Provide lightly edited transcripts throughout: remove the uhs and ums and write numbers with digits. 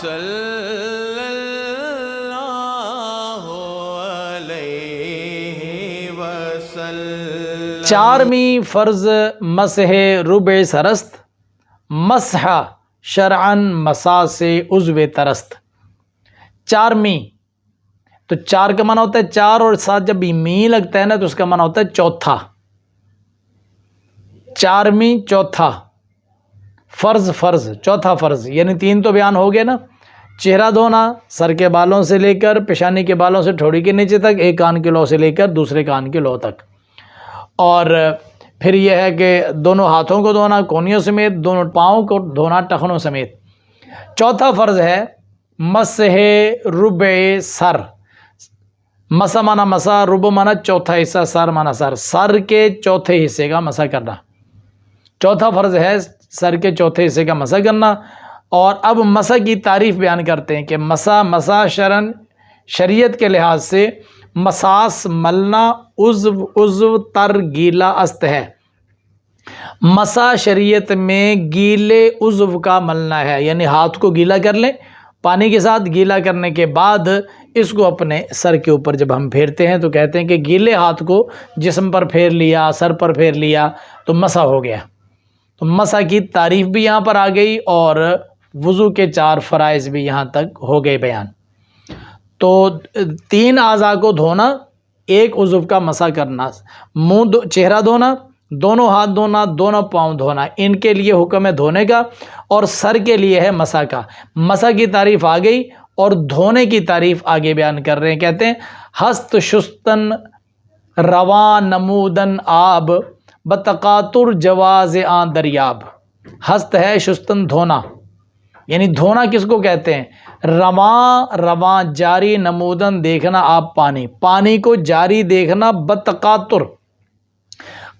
صلی اللہ علیہ وسلم۔ چارمی فرض مسح ربع سرست، مسح شرعن مسا سے عضو ترست۔ چارمی تو چار کا معنی ہوتا ہے چار، اور ساتھ جب می لگتا ہے نا تو اس کا معنی ہوتا ہے چوتھا۔ چارمی چوتھا، فرض فرض چوتھا فرض، یعنی تین تو بیان ہو گئے نا۔ چہرہ دھونا سر کے بالوں سے لے کر پیشانی کے بالوں سے ٹھوڑی کے نیچے تک، ایک کان کے لو سے لے کر دوسرے کان کے لو تک، اور پھر یہ ہے کہ دونوں ہاتھوں کو دھونا کونیوں سمیت، دونوں پاؤں کو دھونا ٹخنوں سمیت۔ چوتھا فرض ہے مسح ربع سر۔ مسا مانا مسا، ربع مانا چوتھا حصہ، سر مانا سر، سر کے چوتھے حصے کا مسا کرنا۔ چوتھا فرض ہے سر کے چوتھے حصے کا مسا کرنا۔ اور اب مسا کی تعریف بیان کرتے ہیں کہ مسا شرعن شریعت کے لحاظ سے مساس ملنا عضو تر گیلا است ہے۔ مسا شریعت میں گیلے عضو کا ملنا ہے، یعنی ہاتھ کو گیلا کر لیں پانی کے ساتھ، گیلا کرنے کے بعد اس کو اپنے سر کے اوپر جب ہم پھیرتے ہیں تو کہتے ہیں کہ گیلے ہاتھ کو جسم پر پھیر لیا، سر پر پھیر لیا تو مسا ہو گیا۔ تو مسا کی تعریف بھی یہاں پر آ گئی، اور وضو کے چار فرائض بھی یہاں تک ہو گئے بیان۔ تو تین اعضاء کو دھونا، ایک عضو کا مسا کرنا، چہرہ دھونا، دونوں ہاتھ دھونا، دونوں پاؤں دھونا، ان کے لیے حکم ہے دھونے کا، اور سر کے لیے ہے مسا کا۔ مسا کی تعریف آ گئی، اور دھونے کی تعریف آگے بیان کر رہے ہیں۔ کہتے ہیں ہست شستن رواں نمودن آب، بتقاطر جواز آن دریاب۔ ہست ہے شستن دھونا، یعنی دھونا کس کو کہتے ہیں؟ رواں جاری، نمودن دیکھنا، آپ پانی کو جاری دیکھنا، بتقاطر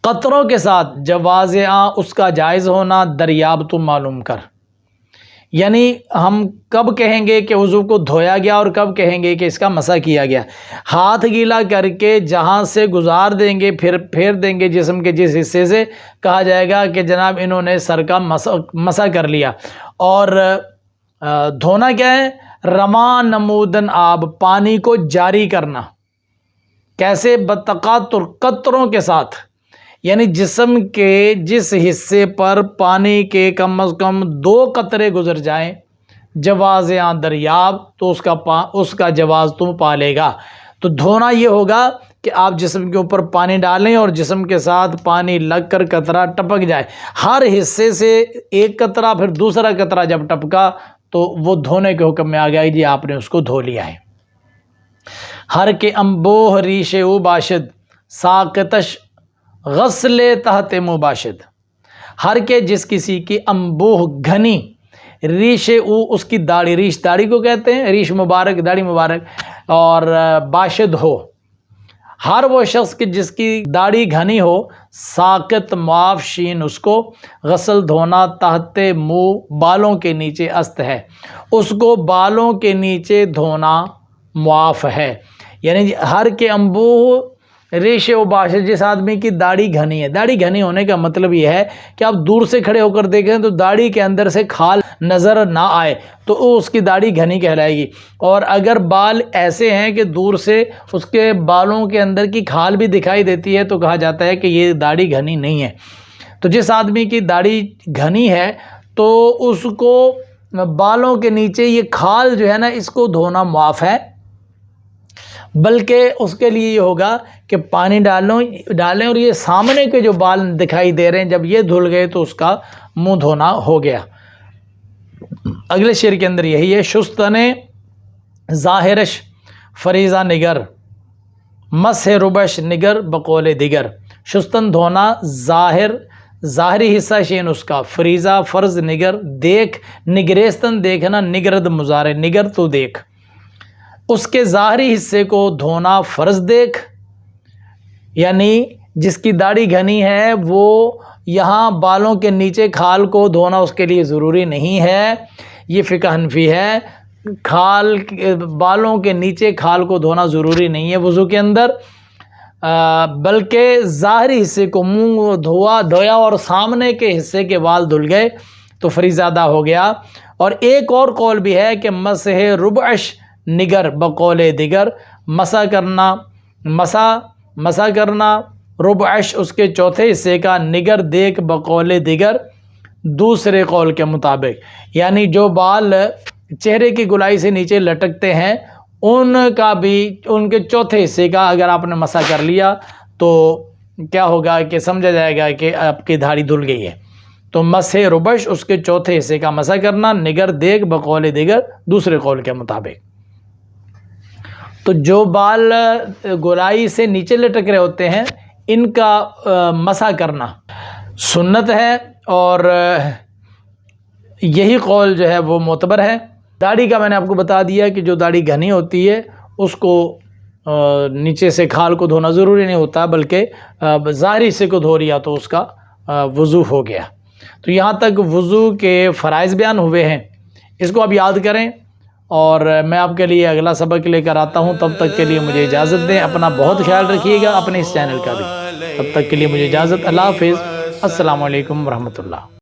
قطروں کے ساتھ، جواز آن اس کا جائز ہونا، دریاب تو معلوم کر۔ یعنی ہم کب کہیں گے کہ وضو کو دھویا گیا اور کب کہیں گے کہ اس کا مسح کیا گیا؟ ہاتھ گیلا کر کے جہاں سے گزار دیں گے، پھر پھیر دیں گے جسم کے جس حصے سے، کہا جائے گا کہ جناب انہوں نے سر کا مسح کر لیا۔ اور دھونا کیا ہے؟ رواں نمودن آب، پانی کو جاری کرنا۔ کیسے؟ بتقاطر قطروں کے ساتھ، یعنی جسم کے جس حصے پر پانی کے کم از کم 2 قطرے گزر جائیں، جواز آن دریاب، تو اس کا جواز تم پا لے گا۔ تو دھونا یہ ہوگا کہ آپ جسم کے اوپر پانی ڈالیں اور جسم کے ساتھ پانی لگ کر قطرہ ٹپک جائے، ہر حصے سے ایک قطرہ، پھر دوسرا قطرہ جب ٹپکا تو وہ دھونے کے حکم میں آ گیا جی آپ نے اس کو دھو لیا ہے۔ ہر کے انبوہ ریش او باشد، ساقتش غسل تحت مباشد۔ ہر کے جس کسی کی انبوہ گھنی، ریش او اس کی داڑھی، ریش داڑھی کو کہتے ہیں، ریش مبارک داڑھی مبارک، اور باشد ہو، ہر وہ شخص کی جس کی داڑھی گھنی ہو، ساقط معاف شین اس کو، غسل دھونا، تحت منہ بالوں کے نیچے است ہے، اس کو بالوں کے نیچے دھونا معاف ہے۔ یعنی ہر کے انبوہ ریش و باشد، جس آدمی کی داڑھی گھنی ہے، داڑھی گھنی ہونے کا مطلب یہ ہے کہ آپ دور سے کھڑے ہو کر دیکھیں تو داڑھی کے اندر سے کھال نظر نہ آئے تو اس کی داڑھی گھنی کہلائے گی۔ اور اگر بال ایسے ہیں کہ دور سے اس کے بالوں کے اندر کی کھال بھی دکھائی دیتی ہے تو کہا جاتا ہے کہ یہ داڑھی گھنی نہیں ہے۔ تو جس آدمی کی داڑھی گھنی ہے تو اس کو بالوں کے نیچے یہ کھال جو ہے نا اس کو دھونا معاف ہے، بلکہ اس کے لیے یہ ہوگا کہ پانی ڈالیں اور یہ سامنے کے جو بال دکھائی دے رہے ہیں جب یہ دھل گئے تو اس کا منہ دھونا ہو گیا۔ اگلے شعر کے اندر یہی ہے، شستن ظاہرش فریضہ نگر، مسح ربش نگر بقول دیگر۔ شستن دھونا، ظاہری حصہ شین اس کا، فریضہ فرض، نگر دیکھ، نگریستن دیکھنا، نگرد مضارع، نگر تو دیکھ، اس کے ظاہری حصے کو دھونا فرض دیکھ، یعنی جس کی داڑھی گھنی ہے وہ یہاں بالوں کے نیچے کھال کو دھونا اس کے لیے ضروری نہیں ہے، یہ فقہ حنفی ہے، بالوں کے نیچے کھال کو دھونا ضروری نہیں ہے وضو کے اندر، بلکہ ظاہری حصے کو منہ دھویا اور سامنے کے حصے کے بال دھل گئے تو فریضہ ادا ہو گیا۔ اور ایک اور قول بھی ہے کہ مسح ربعش نگر بقول دیگر، مسح کرنا ربعش اس کے چوتھے حصے کا، نگر دیکھ بقول دیگر دوسرے قول کے مطابق، یعنی جو بال چہرے کی گولائی سے نیچے لٹکتے ہیں ان کا بھی ان کے چوتھے حصے کا اگر آپ نے مسح کر لیا تو کیا ہوگا کہ سمجھا جائے گا کہ آپ کی داڑھی دھل گئی ہے۔ تو مسح ربش اس کے چوتھے حصے کا مسح کرنا، نگر دیکھ بقول دیگر دوسرے قول کے مطابق۔ تو جو بال گولائی سے نیچے لٹک رہے ہوتے ہیں ان کا مسح کرنا سنت ہے، اور یہی قول جو ہے وہ معتبر ہے۔ داڑھی کا میں نے آپ کو بتا دیا کہ جو داڑھی گھنی ہوتی ہے اس کو نیچے سے کھال کو دھونا ضروری نہیں ہوتا، بلکہ ظاہری حصے کو دھو لیا تو اس کا وضو ہو گیا۔ تو یہاں تک وضو کے فرائض بیان ہوئے ہیں، اس کو آپ یاد کریں، اور میں آپ کے لیے اگلا سبق لے کر آتا ہوں۔ تب تک کے لیے مجھے اجازت دیں، اپنا بہت خیال رکھیے گا، اپنے اس چینل کا بھی۔ تب تک کے لیے مجھے اجازت، اللہ حافظ، السلام علیکم ورحمۃ اللہ۔